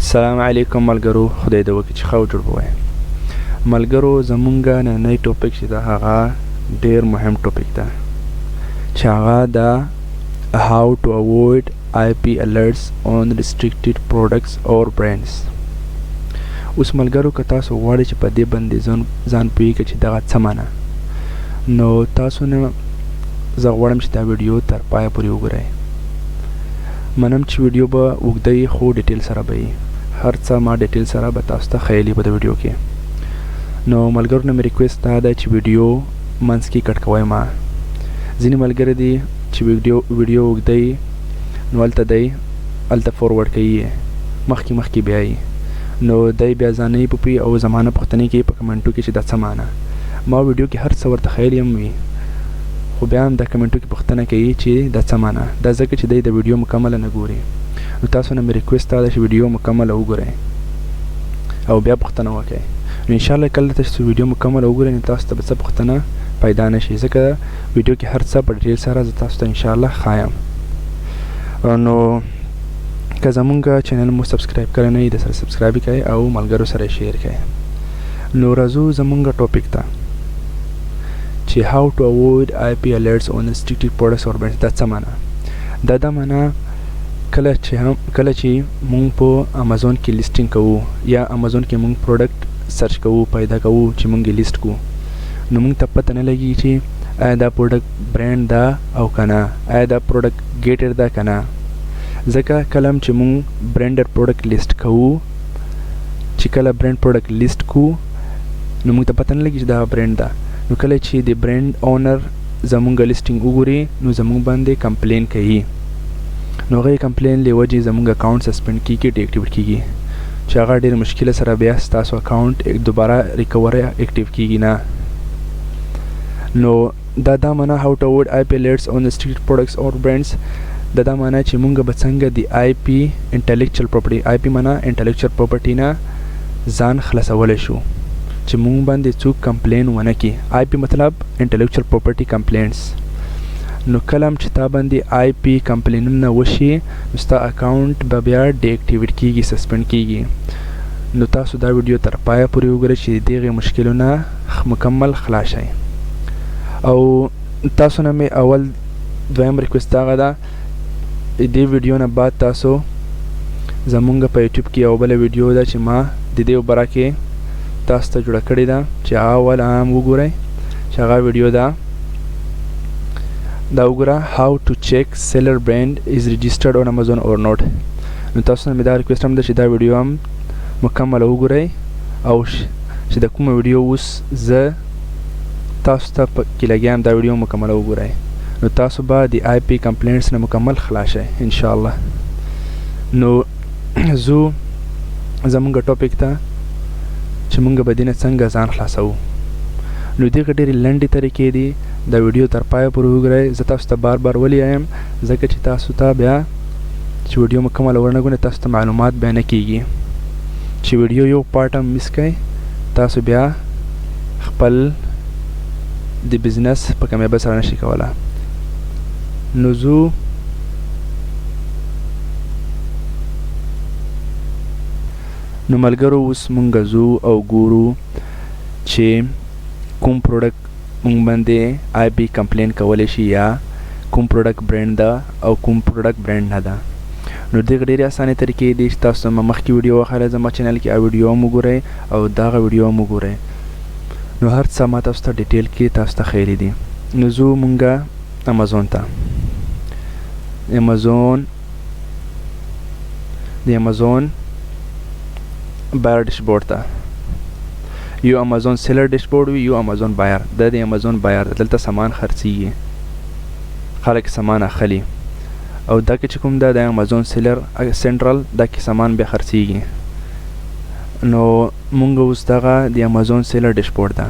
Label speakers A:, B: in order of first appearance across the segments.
A: السلام علیکم ملګرو، خدای دې وکړي چې ښه او جوړ به وای. ملګرو، زمونږ نننی ټاپک چې ده هغه ډېر مهم ټاپک ده چې هغه ده how to avoid IP alerts on restricted products or brands. اوس ملګرو که تاسو غواړئ چې په دې باندې ځان پوهیږئ چې دغه څه معنی، نو تاسو نه زه غواړم چې دا ویډیو تر پایه پورې وګورئ. منم چې ویډیو به اوږده وي خو ډیټیل سره به وي. هر څه ما ډیټیل سره به تاسو ته ښیلي په د ویډیو کې. نو ملګرو نه مې ریکویسټ دا ده چې ویډیو منځ کې کټ کوئ. ما ځینې ملګري دي چې ویډیو اوږده وي نو هلته دی هلته فورورډ کوي مخکې بیایي، نو دی بیا ځان نه پوهوي او زما نه پوښتنې کوي په کمنټو کې چې دا څه معنی. ما ویډیو کې هر څه ورته ښیلی هم وي خو بیا هم د کمنټو کې پوښتنه کوي چې دا څه معنی. دا ځکه چې دی د ویډیو مکمله نه ګوري. نو تاسو نه مې ریکویسټ دا ده چې ویډیو مکمله وګورئ او بیا پوښتنه وکړئ. نو انشاءالله کله چې ویډیو مکمله وګورئ نو تاسو ته به څه پوښتنه پیدا نه شي، ځکه ویډیو کې هر څه په ډیټیل سره زه تاسو ته انشاءالله ښایم. نو که زمونږ چینل مو سبسکرایب کړی نه وي د سره سبسکرایب یې کړئ او ملګرو سره یې شیر کړئ. نو راځو زمونږ ټاپک ته چې how to avoid IP alerts on restricted products or brands. دا څه معنی؟ دا معنی کله چې مونږ په امازون کې لیسټینګ کوو یا امازون کې مونږ پروډکټ سرچ کوو پیدا کوو چې مونږ یې لیسټ کوو، نو مونږ ته پته نه لګي چې آیا دا پروډکټ برانډ ده او که نه، آیا دا پروډکټ ګیټر ده که نه. ځکه کله هم چې مونږ برانډر پروډکټ لیسټ کوو، چې کله برانډ پروډکټ لیسټ کوو نو مونږ ته پته نه لګي چې دا برانډ ده. نو کله چې د برانډ اونر زمونږ لیسټینګ وګوري نو زمونږ باندې کمپلین کوي، نو هغه کمپلین له وجې زمونږ اکاونټ سسپینډ کیږي، ډي اکټیویټ کیږي، چې هغه ډېر مشکل سره بیا ستاسو اکاونټ دوباره ریکور اکټیو کیږي نه. نو دا معنی how to avoid IP alerts on restricted products or brands. دا معنی چې مونږ به څنګه د IP انټلیکچوال پراپرټي، IP معنی انټلیکچوال پراپرټي نه ځان خلاصولی شو چې مونږ باندې څوک کمپلین ونه کړي. IP مطلب انټلیکچوال پراپرټي کمپلینټس. نو کله هم چې تا باندې IP کمپلینونه وشي نو ستا اکاونټ به بیا ډي اکټیویټ کیږي، سسپینډ کیږي. نو تاسو دا ویډیو تر پایه پورې وګورئ چې دغې مشکلونه مکمل خلاص شئ. او تاسو نه مې اول دویم ریکویسټ هغه ده دې ویډیو نه بعد تاسو زمونږ په یوټیوب کې یو بله ویډیو ده چې ما د دې باره کې تاسو ته جوړه کړې ده چې هغه اول هم وګورئ، چې هغه ویډیو ده دا وګوره how to check seller brand is registered on Amazon or not. نو تاسو نه مې دا ریکویسټ هم ده چې دا ویډیو هم مکمله وګورئ او چې د کومه ویډیو اوس زه تاسو ته کې لګیا یم دا ویډیو مکمله وګورئ، نو تاسو به د IP کمپلینټس نه مکمل خلاص شئ انشاءالله. نو زو زمونږ ټاپک ته چې مونږ به دې نه څنګه ځان خلاصوو. نو دغه ډېرې لنډې طریقې دي، دا ویډیو تر پایه پورې وګورئ. زه تاسو ته بار ولې وایم ځکه چې تاسو ته بیا چې ویډیو مکمله ورنه ګورئ تاسو ته معلومات بیا نه کیږي. چې ویډیو یو پارټ هم مس کړئ تاسو بیا خپل د بزنس په کامیابۍ سره نشئ کولی. نو ملګرو اوس مونږ ځو او ګورو چې کوم پروډکټ مونږ باندې IP کمپلین کولی شي یا کوم پروډکټ برانډ ده او کوم پروډکټ برانډ نه ده. نو دغه ډېرې اسانې طریقې دي چې تاسو ما مخکې ویډیو وښایله زما چینل کې، ویډیو هم وګورئ او دغه ویډیو هم وګورئ. نو هر څه ما تاسو ته ډیټیل کې تاسو ته ښیلی دي. نو ځو مونږ امازون ته، د امازون بایر ډیشبورډ ته. یو امازون سیلر ډیشبورډ وي، یو امازون بایر. دا د امازون بایر دلته سامان خرڅیږي، خلک سامان اخلي، او دا کې چې کوم ده د امازون سیلر سنټرل دا کې سامان بیا خرڅیږي. نو مونږ اوس دغه د امازون سیلر ډیشبورډ ده.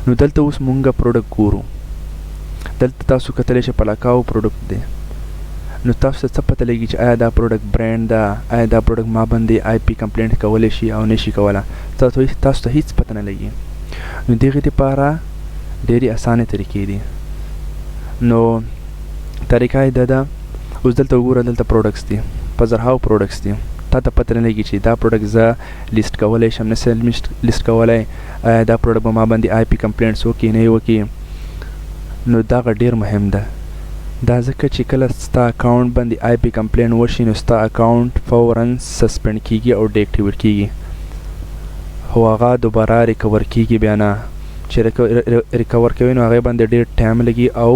A: نو دلته اوس مونږ پروډکټ ګورو. دلته تاسو کتلی شئ پلاکاو پروډکټ دی. نو تاسو ته څه پته لګي چې آیا دا پروډکټ برانډ ده، آیا دا پروډکټ ما باندې IP کمپلینټ کولی شي او نه شي کولی، تاسو ته هیڅ پته نه لګي. نو دغې دپاره ډېرې اسانې طریقې دي. نو طریقه یې دا ده، اوس دلته وګوره دلته پروډکټس دي، په زرهاو پروډکټس دي. تا ته پته نه لګي چې دا پروډکټ زه لیست کولی شم نه سم لیست کولی دا پروډکټ به ما باندې آی پی کمپلینټس وکړي نه یې وکړي نو دغه ډېر مهم ده دا ځکه چې کله ستا اکاونټ باندې آی پی کمپلین وشي نو ستا اکاونټ فورا سسپینډ کیږي او ډی اکټیویټ کیږي خو هغه دوباره ریکور کیږي بیا نه چې ریکور کوي نو هغې باندې ډېر ټایم لګي او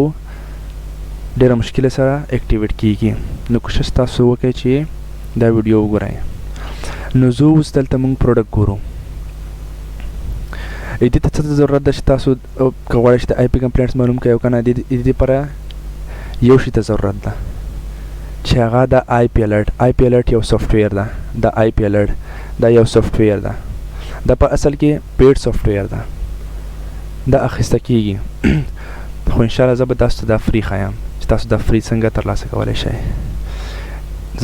A: ډېره مشکله سره اکټیویټ کیږي نو کوشش تاسو وکړئ چې دا ویډیو وګورئ نو زه اوس دلته موږ پروډکټ ګورو دې ته څه ضرورت ده چې تاسو که غواړئ چې د آی پی کمپلینټس معلوم کړئ او که نه دې دپاره یو شي ته ضرورت ده چې هغه د آی پی الرټ یو سافټویر ده د آی پی الرټ دا یو سافټویر ده دا په اصل کې پیډ سافټویر ده دا اخیسته کیږي خو انشاءالله زه به تاسو ته دا فری ښایم چې تاسو دا فری څنګه ترلاسه کولی شئ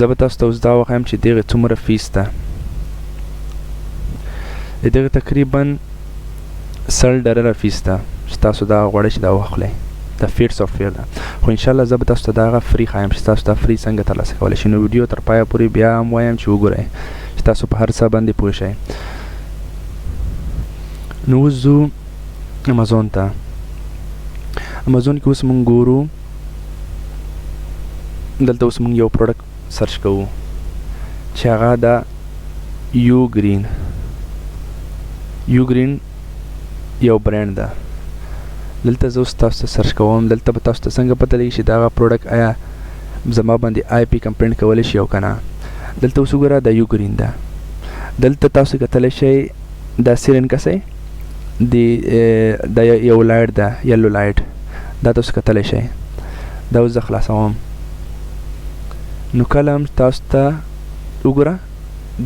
A: زه به تاسو ته اوس دا وښایم چې دغې څومره فیس ده د دغې تقریبا $100 فیس ده چې تاسو دا غواړئ چې دا واخلئ دا فیډ سافټویر ده خو انشاءالله زه به تاسو ته دا هغه فری ښایم چې تاسو دا فری څنګه ترلاسه کولی شئ نو ویډیو تر پایه پورې بیا هم وایم چې وګورئ چې تاسو په هر څه باندې پوه شئ نو اوس ځو امازون ته امازون کې اوس مونږ ګورو دلته اوس مونږ یو پروډکټ سرچ کوو چې هغه دا یو ګرین یو برانډ ده دلته زه اوس تاسو ته سرچ کوم دلته به تاسو ته څنګه پته لګي چې دغه پروډکټ آیا زما باندې آی پی کمپلینټ کولی شي او که نه دلته اوس وګوره دا یو ګرین ده دلته تاسو کتلی شئ دا سیرن کسی دا یو لایټ ده یلو لایټ دا تاسو کتلی شئ دا اوس زه خلاصوم نو کله هم تاسو ته وګوره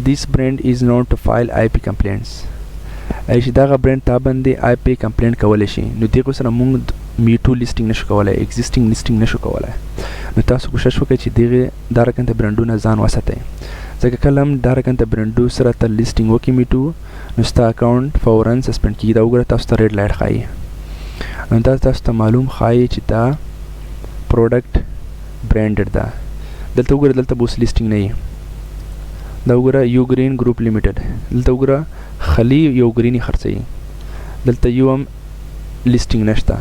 A: this brand is known to file IP complaints چې دغه برانډ تا باندې آی پی کمپلینټ کولی شي نو دغه سره موږ میټو لیسټینګ نشو کولی ایگزیسټینګ لیسټینګ نشو کولی نو تاسو کوشش وکړئ چې دا رقم ته برانډونه ځان وساتئ ځکه کله هم دا رقم ته برانډو سره ته لیسټینګ وکړي میټو نو ستا اکاونټ فورا سسپینډ کېږي دا وګوره تاسو ته ریډ لایټ ښایي نو دا تاسو ته معلوم ښایي چې دا پروډکټ برانډډ ده دلته وګوره دلته به اوس لیسټینګ نه وي دا وګوره یو ګرین ګروپ لیمیټډ دلته وګوره خلی یو ګرینی خرڅوي دلته یو هم لیسټینګ نشته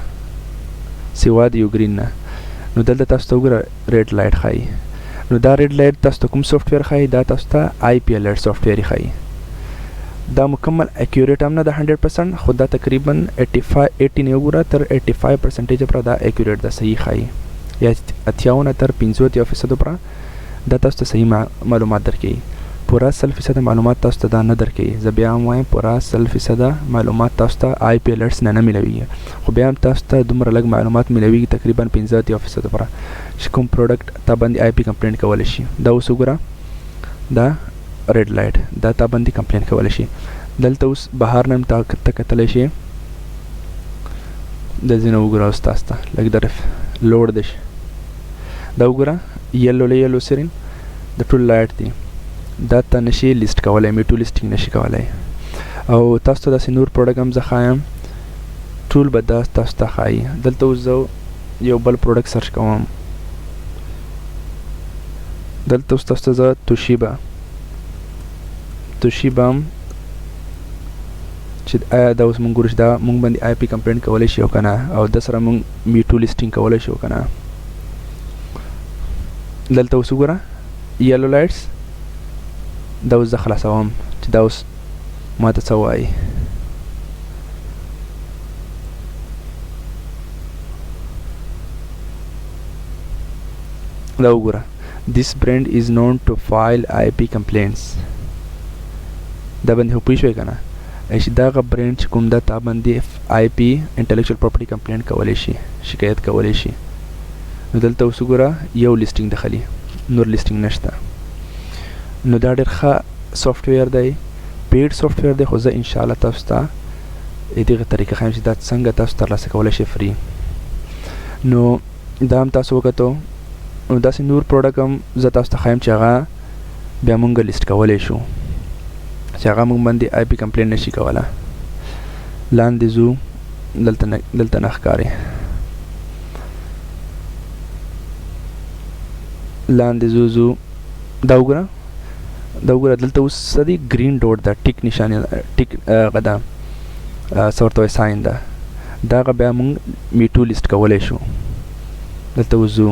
A: سوا د یو ګرین نه نو دلته تاسو ته وګوره ریډ لایټ ښایي نو دا ریډ لایټ تاسو ته کوم سافټویر ښایي دا تاسو ته آی پی الرټ سافټویر ښایي دا مکمل اکیوریټ هم نه ده 100% خو دا تقریبا 80 نه وګوره تر 85% پورې دا اکیوریټ ده صحیح ښایي یا 58 تر 75% پورې دا تاسو ته صحیح معلومات درکوي پورا 100% معلومات تاسو ته دا نه درکوي زه بیا هم وایم پورا 100% معلومات تاسو ته آی پی الرټس نه ملویږي خو بیا هم تاسو ته دومره لږ معلومات ملویږي تقریبا 50% پورې چې کوم پروډکټ تا باندې آی پی کمپلینټ کولی شي دا اوس وګوره دا ریډ لایټ دا تا باندې کمپلینټ کولی شي دلته اوس بهر نه هم ته کتلی شي د ځینې وګوره اوس تاسو ته لږ در لوډ دی دا وګوره یلو سیرین د ټول لایټ دی دا ته نشي لیست کولی میټو لیسټینګ نشي کولی او تاسو ته داسې نور پروډکټ هم زه ښایم ټول به دا تاسو ته ښایي دلته اوس زه یو بل پروډکټ سرچ کوم دلته اوس تاسو ته زه توشیبا هم چې آیا دا اوس مونږ ګورو چې دا مونږ باندې آی پی کمپلینټ کولی شي او که نه او د سره مونږ میټو لیسټینګ کولی شي او که نه دلته اوس وګوره یلو لایټس دا اوس زه خلاصوم چې دا اوس ما ته څه وایي دا وګوره this brand is known to file IP complaints دا باندې خو پوه شوئ که نه چې دغه برانډ چې کوم ده تا باندې آی پی انټلیکچوال پراپرټي کمپلینټ کولی شي شکایت کولی شي نو دلته اوس وګوره یو لیسټینګ دخلي نور لیسټینګ نشته نو دا ډېر ښه سافټویر دی پیډ سافټویر دی خو زه انشاءالله تاسو ته دغه طریقه ښایم چې دا څنګه تاسو ترلاسه کولی شئ فری نو دا هم تاسو وکتو نو داسې نور پروډکټ هم زه تاسو ته ښایم چې هغه بیا مونږ لیست کولی شو چې هغه مونږ باندې آی پی کمپلینټ نشي کولی لاندې ځو دلته نه ښکاري لاندې ځو دا وګوره دا وګوره دلته اوس څه دی ګرین ډوټ ده ټیک نشانه ټیک هغه ده څه ورته وایي ساین ده دا هغه بیا موږ میټو لیست کولی شو دلته وځو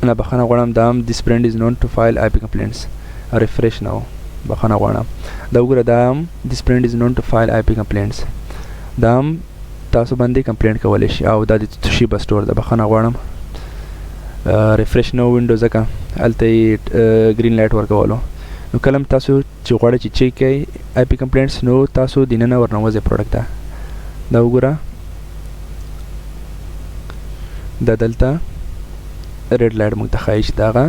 A: نه بخښنه غواړم دا هم this brand is known to file IP complaints refresh now بخښنه غواړم دا وګوره دا هم this brand is known to file IP complaints دا هم تاسو باندې کمپلینټ کولی شي او دا د شیبه سټور ده بخښنه غواړم ریفریش نو وینډو ځکه هلته یې ګرین لایټ ورکولو نو کله هم تاسو چې غواړئ چې چیک کړئ آی پی کمپلینټس نو تاسو دننه ورنوځئ پروډکټ ته دا وګوره دا دلته ریډ لایټ موږ ته ښایي چې دا هغه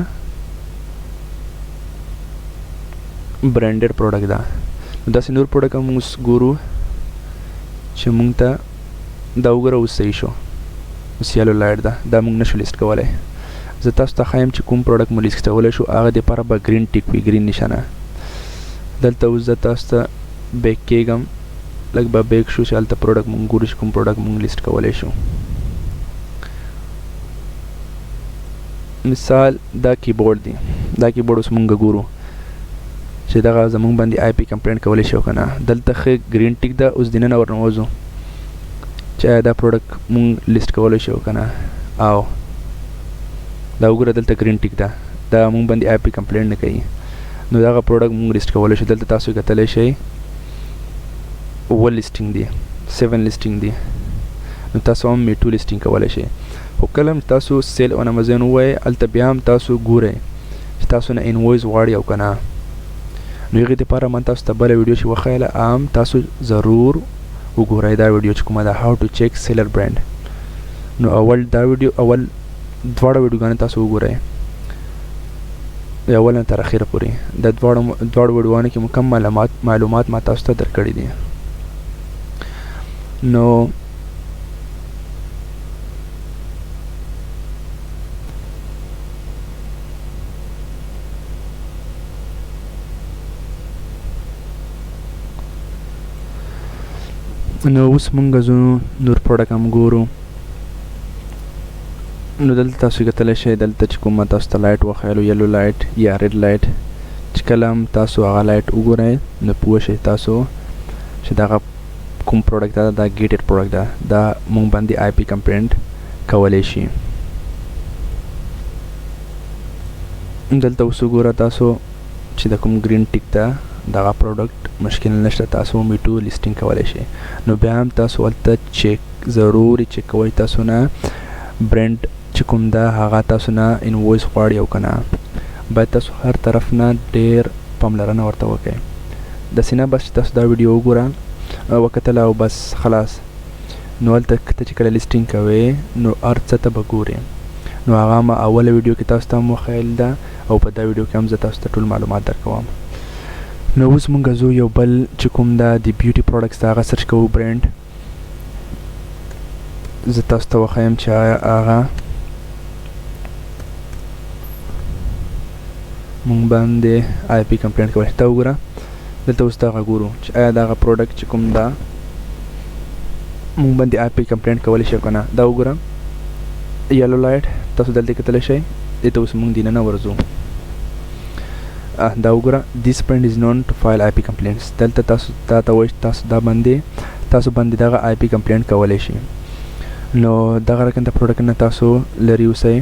A: برانډډ پروډکټ ده نو داسې نور پروډکټ هم موږ ګورو چې موږ ته دا وګوره اوس صحیح شو اوس یلو لایټ ده دا موږ نشو لیست کولی زه تاسو ته ښایم چې کوم پروډکټ مو لیست کولی شو هغه دپاره به ګرین ټیک وي ګرین نشانه دلته اوس زه تاسو ته بیک کېږم لږ به بیک شو چې هلته پروډکټ موږ ګورو چې کوم پروډکټ موږ لیست کولی شو مثال دا کیبورډ دی دا کیبورډ اوس موږ ګورو چې دغه زموږ باندې آی پی کمپلینټ کولی شي او که نه دلته ښه ګرین ټیک ده اوس دننه ورنوځو چې آیا دا پروډکټ موږ لیست کولی شي او که نه او دا وګوره دلته ګرین ټیک ده دا موږ باندې آی پی کمپلینټ نه کوي نو دغه پروډکټ موږ لیست کولی شو دلته تاسو کتلی شئ 1 لیسټینګ دی 7 لیسټینګ دی نو تاسو هم میټو لیسټینګ کولی شئ خو کله هم تاسو سیل اون امازون ووایئ هلته بیا هم تاسو ګورئ چې تاسو نه انوایس غواړي او که نه نو هغې دپاره ما تاسو ته بله ویډیو چې وښیله هم تاسو ضرور وګورئ دا ویډیو چې کومه ده هاو ټو چیک سیلر برانډ نو اول دا ویډیو اول دواړه ویډیوګانې تاسو وګورئ د اول نه تر اخره پورې د دواړو ویډیوګانو کې مکمل معلومات ما تاسو ته درکړي دي نو نو اوس مونږ ځو نور پروډکټ هم ګورو نو دلته تاسو کتلی شئ دلته چې کومه تاسو ته لایټ وښیلو یلو لایټ یا ریډ لایټ چې کله هم تاسو هغه لایټ وګورئ نو پوه شئ تاسو چې دغه کوم پروډکټ ده دا ګیټډ پروډکټ ده دا مونږ باندې آی پی کمپلینټ کولی شي دلته اوس وګوره تاسو چې د کوم ګرین ټیک ده دغه پروډکټ مشکل نشته تاسو میټو لیسټینګ کولی شئ نو بیا هم تاسو هلته چیک ضروري چیک کوئ تاسو نه برانډ چې کوم ده هغه تاسو نه انوایس غواړي او که نه باید تاسو هر طرف نه ډېر پاملرنه ورته وکړئ داسې نه بس چې تاسو دا ویډیو وګوره وکتله او بس خلاص نو هلته ته چې کله لیسټینګ کوئ نو هر څه ته به ګورئ نو هغه ما اوله ویډیو کې تاسو ته هم وښیل ده او په دا ویډیو کې هم زه تاسو ته ټول معلومات درکوم نو اوس مونږ ځو یو بل چې کوم ده د بیوټي پروډکټس د هغه سرچ کوو برانډ زه تاسو ته وښیم چې هغه مونږ باندې آی پی کمپلینټ کولی ته وګوره دلته اوس دغه ګورو چې آیا دغه پروډکټ چې کوم ده مونږ باندې آی پی کمپلینټ کولی شي او که نه دا وګوره یلو لایټ تاسو دلته کتلی شئ دې ته اوس مونږ دننه ورځو دا وګوره this brand is known to file IP complaints دلته تاسو ته وایي تاسو باندې دغه آی پی کمپلینټ کولی شي نو دغه رقم د پروډکټ نه تاسو لرې اوسئ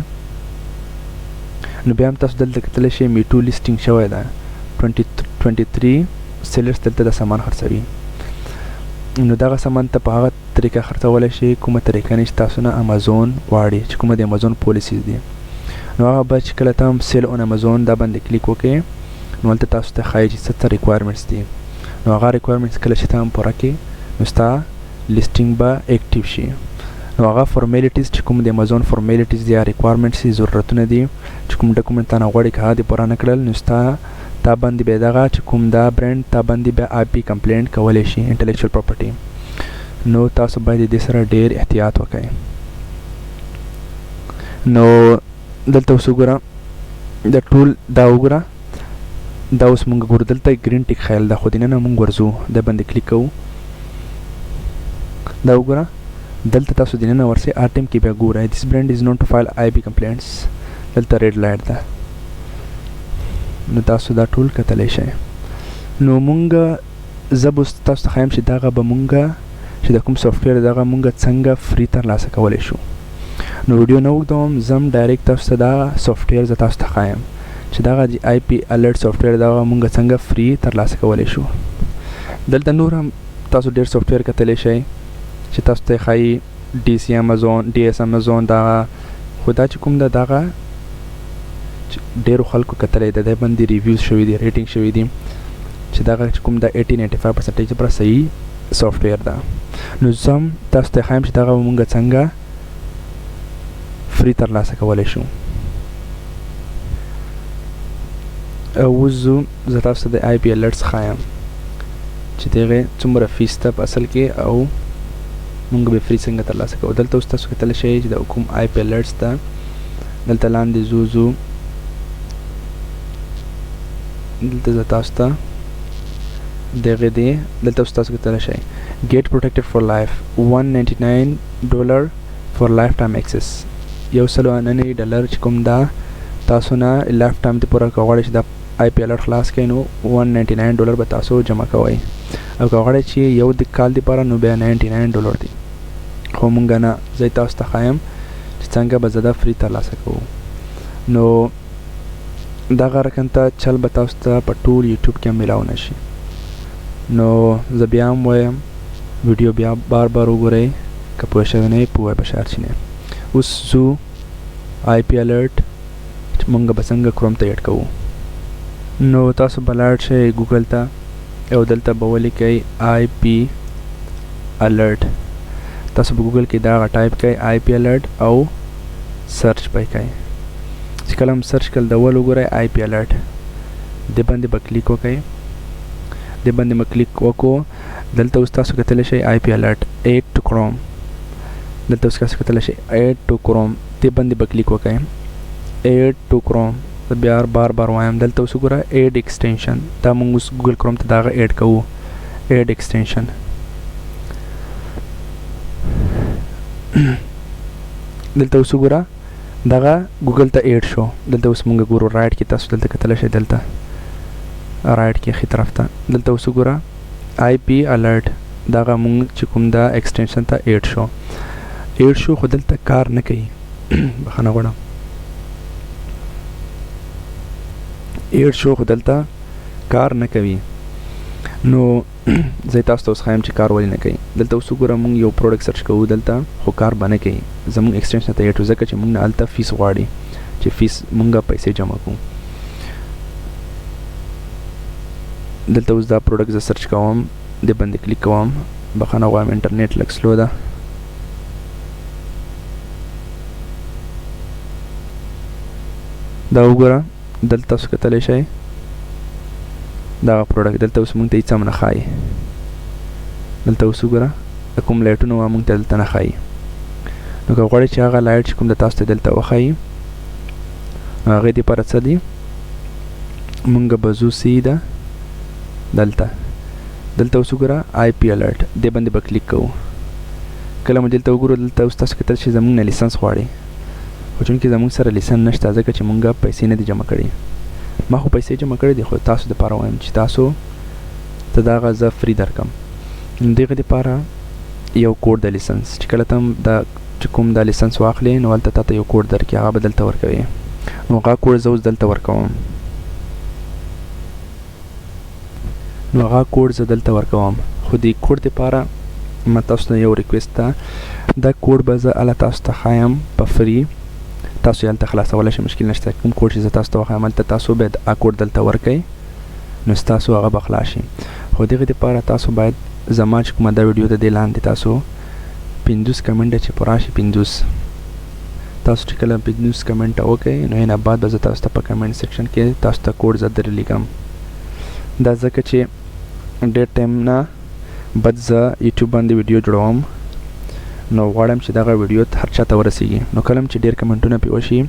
A: نو بیا هم تاسو دلته کتلی شئ میټو لیسټینګ شوی ده 23 سیلرز دلته د سامان خرڅوي نو دغه سامان ته په هغه طریقه خرڅولی شئ کومه طریقه نه چې تاسو نه امازون غواړي چې کومه د امازون پالیسیز دي نو هغه به چې کله ته هم سیل اون امازون دا باندې کلیک وکړې نو هلته تاسو ته ښایي چې څه ریکوایرمنټس دي نو هغه ریکوایرمنټس کله چې ته هم پوره کړې نو ستا لیسټینګ به اکټیو شي نو هغه فارمیلیټیز چې کوم د امازون فارمیلیټیز دي یا ریکوایرمنټس دي ضرورتونه دي چې کوم ډاکومنټ تا نه غواړي که هغه دې پوره نه کړل نو تا باندې بیا دغه چې کوم دا برانډ تا باندې بیا آی پی کمپلینټ کولی شي انټلیکچوال پراپرټي نو تاسو باید دې سره ډېر احتیاط وکړئ نو دلته اوس وګوره د ټول دا وګوره دا اوس مونږ ګورو دلته ګرین ټیک خیال ده خو دننه مونږ ورځو دا باندې کلیک کوو دا وګوره دلته تاسو دننه ورسئ هر ټایم کې بیا ګورئ this brand is known to file IP complaints دلته ریډ لایټ ده نو تاسو دا ټول کتلی شئ. نو مونږ زه به تاسو ته ښایم چې دغه به مونږ چې د کوم سافټویر دغه مونږ څنګه فري ترلاسه کولی شو. نو ویډیو نه اوږدوم، زم ډایرکټ تاسو ته دا سافټویر زه تاسو ته ښایم چې دغه آی پی الرټ سافټویر دغه مونږ څنګه فري ترلاسه کولی شو. دلته نور هم تاسو ډېر سافټویر کتلی شئ چې تاسو ته یې ښایي ډي ایس امازون دغه، خو دا چې کوم ده دغه ډېرو خلکو کتلی ده، دی باندې ریویوز شوي دي، ریټینګ شوي دي چې دغه چې کوم ده 80-95% لپاره صحیح سافټویر ده. نو زه هم تاسو ته ښایم چې دغه مونږ څنګه فري ترلاسه کولی شو. اوس زه تاسو ته د آی پی الرټس ښایم چې د هغې څومره فیس ده په اصل کې او مونږ به فري څنګه ترلاسه کوو. دلته اوس تاسو کتلی شئ چې د کوم آی پی الرټس ده. دلته لاندې ځو دلته زه تاسو ته د هغې دی دلته اوس تاسو کتلی شئ get protected for life $199 for lifetime access. $199 چې کوم دا تاسو نه لایف ټایم ته پوره که غواړئ چې دا آی پی الرټ خلاص کړئ نو $199 به تاسو جمع کوئ، او که غواړئ چې یو د کال دپاره نو بیا $99 دی. خو مونږ نه، زه تاسو ته ښایم چې څنګه به زه دا فري ترلاسه کوو. نو دغه رقم ته چل به تاسو ته په ټول یوټیوب کې هم میلاو نه شي. نو زه بیا هم وایم ویډیو بیا بار بار وګورئ، که پوه شوی نه یې پوه به شهر شي نه. اوس ځو آی پی الرټ مونږ به څنګه کروم ته ایډ کوو. نو تاسو به لاړ شئ ګوګل ته او دلته به ولیکئ آی پی الرټ. تاسو په ګوګل کې دا ټایپ کړئ آی پی الرټ او سرچ به کوئ. چې کله هم سرچ کړل د اول وګورئ آی پی الرټ، دې باندې به کلیک وکئ. دې باندې به کلیک وکړو. دلته اوس تاسو کتلی شئ آی پی الرټ ایډ ټو کروم. دلته اوس تاسو کتلی شئ ایډ ټو کروم، دې باندې به کلیک وکئ. ایډ ټو کروم زه بیا بار بار وایم. دلته اوس وګوره ایډ ایکسټینشن، دا مونږ اوس ګوګل کروم ته دغه ایډ کوو. ایډ ایکسټینشن دلته اوس وګوره دغه ګوګل ته ایډ شو. دلته اوس مونږ ګورو رایټ کې، تاسو دلته کتلی شئ دلته رایټ کې ښي طرف ته. دلته اوس وګوره آی پی الرټ دغه مونږ چې کوم دا ایکسټینشن ته ایډ شو. ایډ شو خو دلته کار نه کوي، بخښنه غواړم. ایډ شو خو دلته کار نه کوي. نو زه تاسو ته اوس ښایم چې کار ولې نه کوي. دلته اوس وګوره مونږ یو پروډکټ سرچ کوو دلته، خو کار به نه کوي. زمونږ ایکسټینشن ته ایډ شو ځکه چې مونږ نه هلته فیس غواړي چې فیس مونږ پیسې جمع کوو. دلته اوس دا پروډکټ زه سرچ کوم، دې باندې کلیک کوم. بخښنه غواړم انټرنیټ لږ سلو ده. دا وګوره دلته تاسو کتلی شئ دغه پروډکټ. دلته اوس مونږ ته هېڅ هم نه ښایي. دلته اوس وګوره د کوم لایټونه وه مونږ ته دلته نه ښایي. نو که غواړئ چې هغه لایټ چې کوم د تاسو ته دلته وښایي نو هغې دپاره څه دي، مونږ به ځو سیده دلته اوس وګوره آی پی الرټ، دې باندې به کلیک کوو. کله مو دلته وګورو دلته اوس تاسو کتل چې زمونږ نه لیسنس غواړي، خو چونکې زمونږ سره لیسن نشته ځکه چې مونږ پیسې نه دي جمع کړي. ما خو پیسې جمع کړي دي، خو تاسو دپاره وایم چې تاسو ته دغه زه فري درکړم. نو دغې دپاره یو کوډ د لیسنس چې کله ته هم دا چې کوم دا لیسنس واخلې نو هلته تا ته یو کوډ درکړي، هغه به دلته ورکوې. نو هغه کوډ زه اوس دلته ورکوم. خو دې کوډ دپاره ما تاسو ته یو ریکویسټ ده، دا کوډ به زه هله تاسو ته ښایم په فري. تاسو یې هلته خلاصولی شئ، مشکل نشته. کوم کوډ چې زه تاسو ته وښایم هلته تاسو باید کوډ دلته ورکئ، نو ستاسو هغه به خلاص شي. خو دغې دپاره تاسو باید زما چې کومه دا ویډیو د دې لاندې تاسو 50 کمنټه چې په راشي 50 تاسو چې کله 50 کمنټه وکئ نو نه بعد به زه تاسو ته په کمنټ سیکشن کې تاسو ته کوډ زه درلیږم. دا ځکه چې ډېر ټایم نه بعد زه یوټیوب باندې ویډیو جوړوم، نو غواړم چې دغه ویډیو هر چا ته ورسیږي. نو کله چې ډېر کمنټونه پې وشي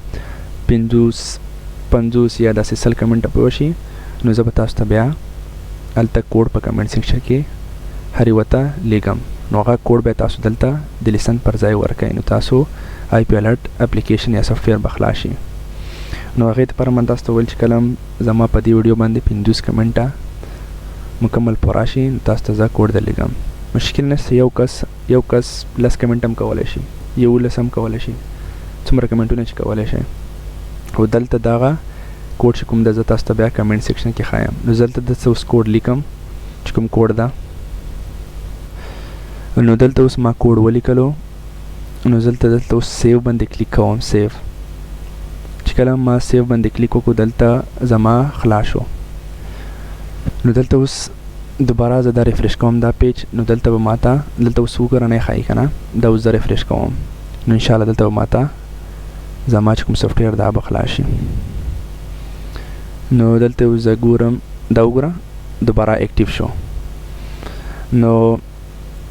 A: 50 یا داسې 100 کمنټه پې وشي نو زه به تاسو ته بیا هلته کوډ په کمنټ سیکشن کې هر یوه ته لیږم. نو هغه کوډ به تاسو دلته د لیسن پر ځای ورکئ، نو تاسو آی پی الرټ اپلیکیشن یا سافټویر به خلاص شي. نو هغې دپاره من تاسو ته ویل چې کله هم زما په دې ویډیو باندې 50 کمنټه مکمل پوره شي نو تاسو ته زه کوډ درلیږم. مشکل نشته، یو کس 10 کمنټ هم کولی شي، 11 هم کولی شي، څومره کمنټونه چې کولی شي. او دلته دغه کوډ چې کوم ده زه تاسو ته بیا کمنټ سیکشن کې ښایم. نو دلته داسې اوس کوډ لیکم چې کوم کوډ ده. نو دلته اوس ما کوډ ولیکلو. نو دلته اوس سیو باندې کلیک کوم. سیو چې کله ما سیو باندې کلیک وکړو دلته زما خلاص شو. نو دلته اوس دوباره زه دا ریفریش کوم دا پیج. نو دلته به ماته دلته اوس وګوره نه ښایي که نه. دا اوس زه ریفریش کوم. نو انشاءالله دلته به ماته زما چې کوم سافټویر دا به خلاص شي. نو دلته اوس زه ګورم، دا وګوره دوباره اکټیو شو. نو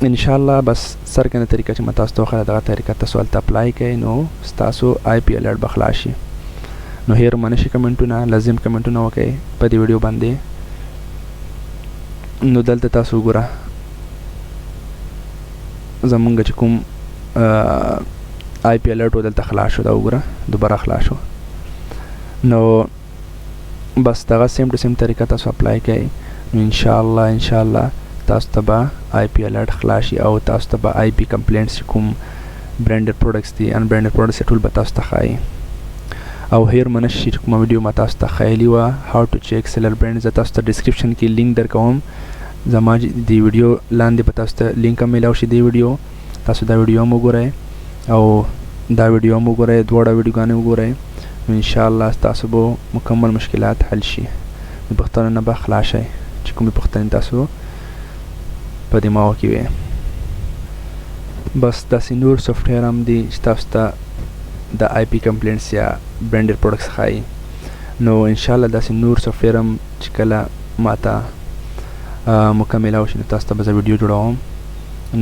A: انشاءالله بس څرګنده طریقه چې ما تاسو ته وښیله دغه طریقه تاسو هلته اپلای کړئ نو ستاسو آی پی الرټ به خلاص شي. نو هیر منشي کمنټونه لازم کمنټونه وکړئ په دې ویډیو باندې. نو دلته تاسو وګوره زمونږ چې کوم آی پی الرټ و دلته خلاص شو. دا وګوره دوباره خلاص شو. نو بس دغه سیم ټو سیم طریقه تاسو اپلای کړئ نو انشاءالله تاسو ته به آی پی الرټ خلاص شي او تاسو ته به آی پی کمپلینټس چې کوم برانډډ پروډکټس دي ان برانډډ پروډکټس ټول به تاسو ته ښایي. او هیر منشي چې کومه ویډیو ما تاسو ته ښیلې وه هاو ټو چیک سیلر برانډ، زه تاسو ته ډسکرپشن کې لینک درکوم. زما د ویډیو لاندې به تاسو ته لینک هم میلاو شي. دې ویډیو تاسو دا ویډیو هم وګورئ او دا ویډیو هم وګورئ، دواړه ویډیوګانې وګورئ. نو انشاءالله ستاسو به مکمل مشکلات حل شي. د پوښتنو نه به خلاص شئ چې کومې پوښتنې تاسو په دماغو کې وي. بس داسې نور سافټویر هم دي چې تاسو ته د آی پی کمپلینټس یا برانډډ پروډکټس ښایي. نو انشاءالله داسې نور سافټویر هم چې کله ماته مکمل شي نو تاسو ته به زه ویډیو جوړوم.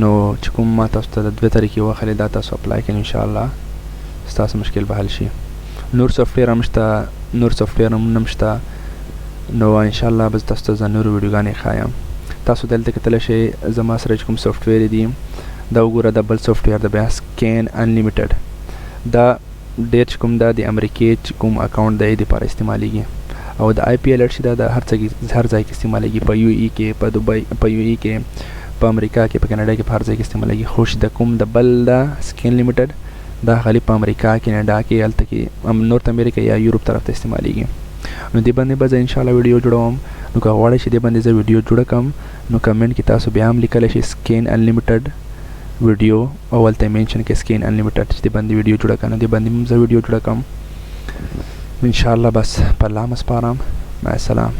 A: نو چې کوم ما تاسو ته د 2 طریقې وښیلې دا تاسو اپلای کړئ انشاءالله ستاسو مشکل به حل شي. نور سافټویر هم شته، نور سافټویر هم نه شته. نو انشاءالله به تاسو ته زه نور ویډیوګانې ښایم. تاسو دلته کتلی شئ زما سره چې کوم سافټویر دي دا وګوره. دا بل سافټویر د بیا سکین انلیمیټډ. دا ډېر چې کوم دا د امریکې چې کوم اکاونټ دی دپاره استعمالیږي او د آی پی الرټ چې دا د هر ځای کې استعمالیږي. په یو ای کې، په دبۍ، په یو ای کې، په امریکا کې، په کینیډا کې، په هر ځای کې استعمالیږي. خو د کوم د بل دا سکین لیمیټډ دا خالي په امریکا، کینیډا کې، هلته کې نورت امریکا یا یورپ طرف ته استعمالیږي. نو دې باندې به زه انشاءالله ویډیو جوړوم. نو که غواړئ چې دې باندې زه ویډیو جوړه کړم نو کمنټ کې تاسو بیا هم لیکلی شئ سکین انلیمیټډ ویډیو او هلته منشن کې سکین انلیمیټډ چې دې باندې ویډیو جوړه کړم. دې باندې هم زه ویډیو جوړه کړم انشاءالله. بس په الله مې سپارم. مع السلام.